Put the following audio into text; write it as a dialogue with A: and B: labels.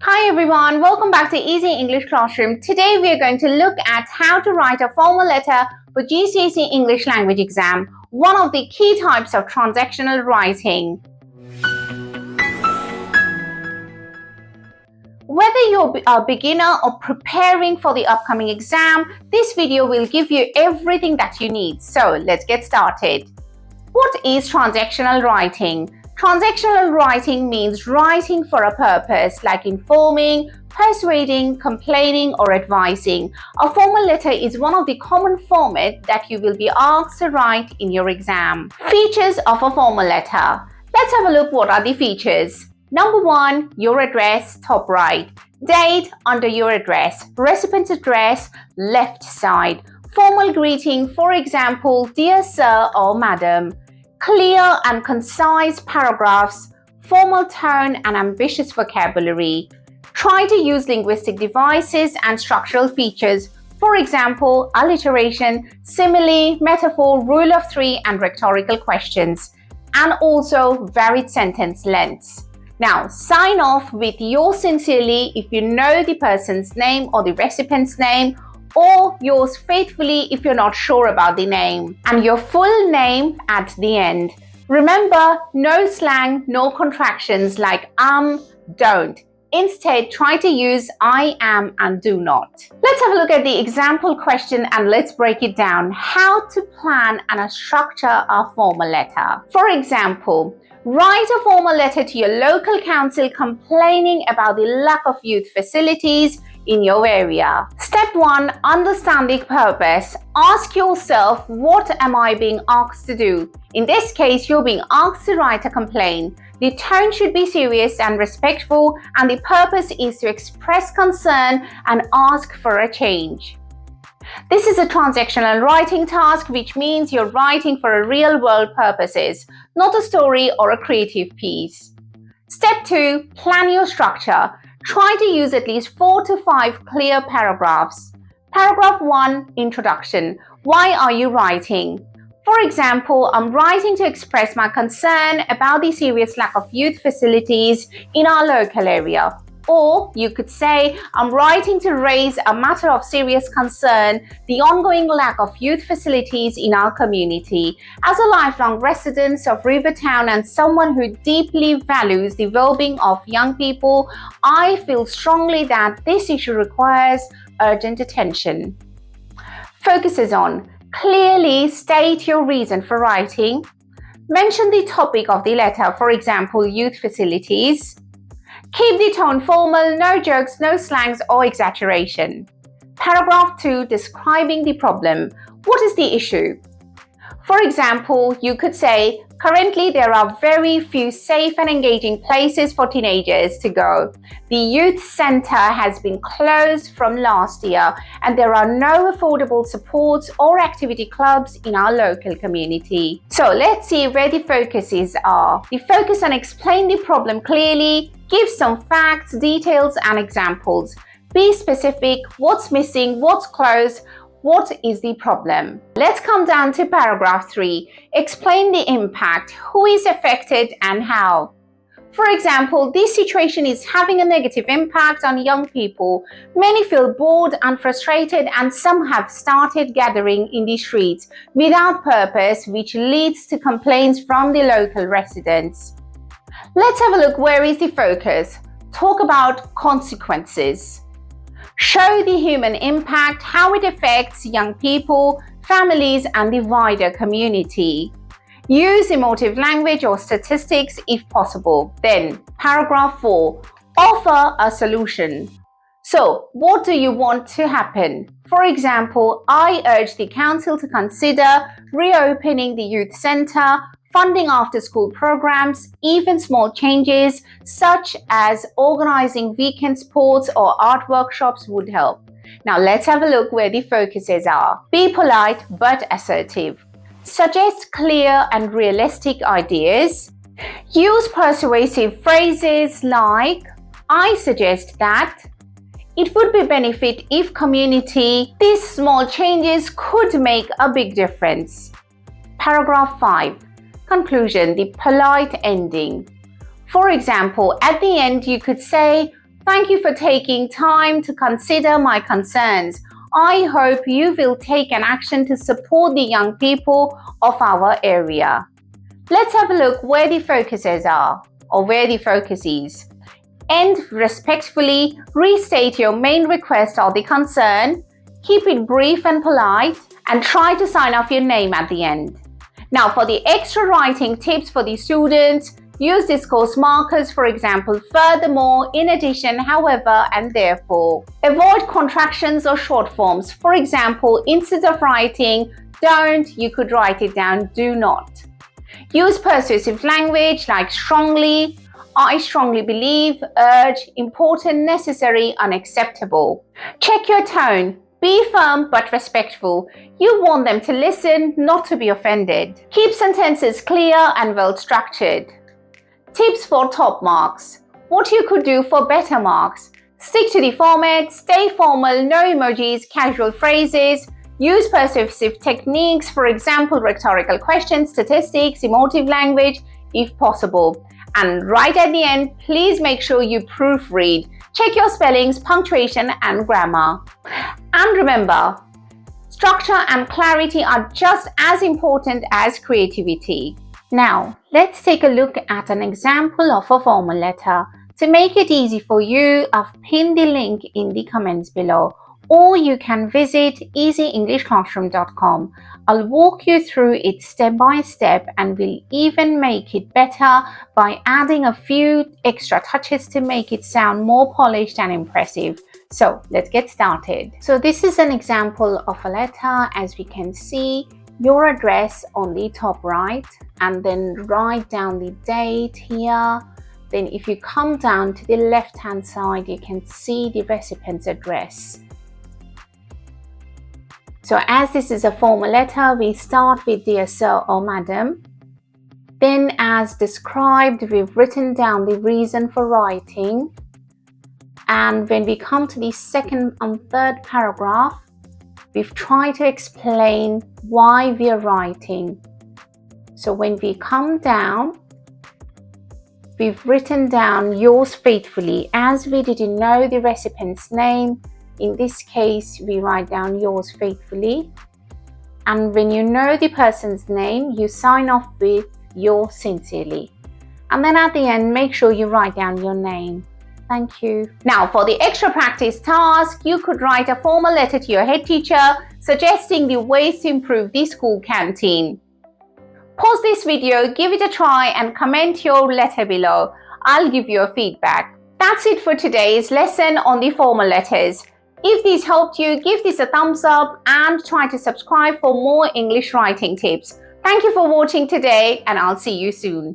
A: Hi everyone, welcome back to Easy English Classroom. Today we are going to look at how to write a formal letter for GCSE English Language Exam, one of the key types of transactional writing. Whether you're a beginner or preparing for the upcoming exam, this video will give you everything that you need. So let's get started. What is transactional writing? Transactional writing means writing for a purpose, like informing, persuading, complaining, or advising. A formal letter is one of the common formats that you will be asked to write in your exam. Features of a formal letter. Let's have a look what are the features. Number 1, your address, top right. Date under your address. Recipient's address, left side. Formal greeting, for example, dear sir or madam. Clear and concise paragraphs, formal tone and ambitious vocabulary. Try to use linguistic devices and structural features, for example, alliteration, simile, metaphor, rule of three, and rhetorical questions, and also varied sentence lengths. Now, sign off with yours sincerely if you know the person's name or the recipient's name, or yours faithfully if you're not sure about the name, and your full name at the end. Remember, no slang, no contractions like don't. Instead, try to use I am and do not. Let's have a look at the example question and let's break it down. How to plan and structure a formal letter. For example, write a formal letter to your local council complaining about the lack of youth facilities in your area. Step 1. Understand the purpose. Ask yourself, what am I being asked to do? In this case, you're being asked to write a complaint. The tone should be serious and respectful, and the purpose is to express concern and ask for a change. This is a transactional writing task, which means you're writing for a real-world purposes, not a story or a creative piece. Step 2. Plan your structure. Try to use at least 4 to 5 clear paragraphs. Paragraph 1. Introduction. Why are you writing? For example, I'm writing to express my concern about the serious lack of youth facilities in our local area. Or you could say, I'm writing to raise a matter of serious concern, the ongoing lack of youth facilities in our community. As a lifelong resident of Rivertown and someone who deeply values the well-being of young people, I feel strongly that this issue requires urgent attention. Focuses on clearly state your reason for writing. Mention the topic of the letter, for example, youth facilities. Keep the tone formal, no jokes, no slangs or exaggeration. Paragraph 2. Describing the problem. What is the issue? For example, you could say, currently there are very few safe and engaging places for teenagers to go. The youth center has been closed from last year and there are no affordable supports or activity clubs in our local community. So let's see where the focuses are. The focus on explain the problem clearly, give some facts, details and examples. Be specific, what's missing, what's closed, what is the problem? Let's come down to paragraph 3. Explain the impact, who is affected and how. For example, this situation is having a negative impact on young people. Many feel bored and frustrated and some have started gathering in the streets without purpose, which leads to complaints from the local residents. Let's have a look where is the focus. Talk about consequences. Show the human impact, how it affects young people, families, and the wider community. Use emotive language or statistics if possible. Then, paragraph 4. Offer a solution. So, what do you want to happen? For example, I urge the council to consider reopening the youth center, funding after-school programs, even small changes such as organizing weekend sports or art workshops would help. Now let's have a look where the focuses are. Be polite but assertive. Suggest clear and realistic ideas. Use persuasive phrases like, I suggest that. It would be benefit if community. These small changes could make a big difference. Paragraph 5. Conclusion, the polite ending. For example, at the end you could say, Thank you for taking time to consider my concerns. I hope you will take an action to support the young people of our area. Let's have a look where the focuses are, or where the focus is. End respectfully, restate your main request or the concern, keep it brief and polite, and try to sign off your name at the end. Now for the extra writing tips for the students, use discourse markers, for example, furthermore, in addition, however, and therefore. Avoid contractions or short forms. For example, instead of writing don't, you could write it down do not. Use persuasive language like strongly, I strongly believe, urge, important, necessary, unacceptable. Check your tone. Be firm but respectful. You want them to listen, not to be offended. Keep sentences clear and well structured. Tips for top marks. What you could do for better marks. Stick to the format, stay formal, no emojis, casual phrases. Use persuasive techniques, for example, rhetorical questions, statistics, emotive language, if possible. And right at the end, please make sure you proofread. Check your spellings, punctuation, and grammar. And remember, structure and clarity are just as important as creativity. Now, let's take a look at an example of a formal letter. To make it easy for you, I've pinned the link in the comments below, or you can visit easyenglishclassroom.com. I'll walk you through it step by step, and we'll even make it better by adding a few extra touches to make it sound more polished and impressive. So let's get started. So this is an example of a letter. As we can see, your address on the top right, and then write down the date here. Then if you come down to the left hand side, you can see the recipient's address. So as this is a formal letter, we start with dear sir or madam. Then as described, we've written down the reason for writing. And when we come to the second and third paragraph, we've tried to explain why we are writing. So when we come down, we've written down yours faithfully. As we didn't know the recipient's name, in this case, we write down yours faithfully. And when you know the person's name, you sign off with yours sincerely. And then at the end, make sure you write down your name. Thank you. Now for the extra practice task, you could write a formal letter to your head teacher suggesting the ways to improve the school canteen. Pause this video, give it a try, and comment your letter below. I'll give you a feedback. That's it for today's lesson on the formal letters. If this helped you, give this a thumbs up and try to subscribe for more English writing tips. Thank you for watching today, and I'll see you soon.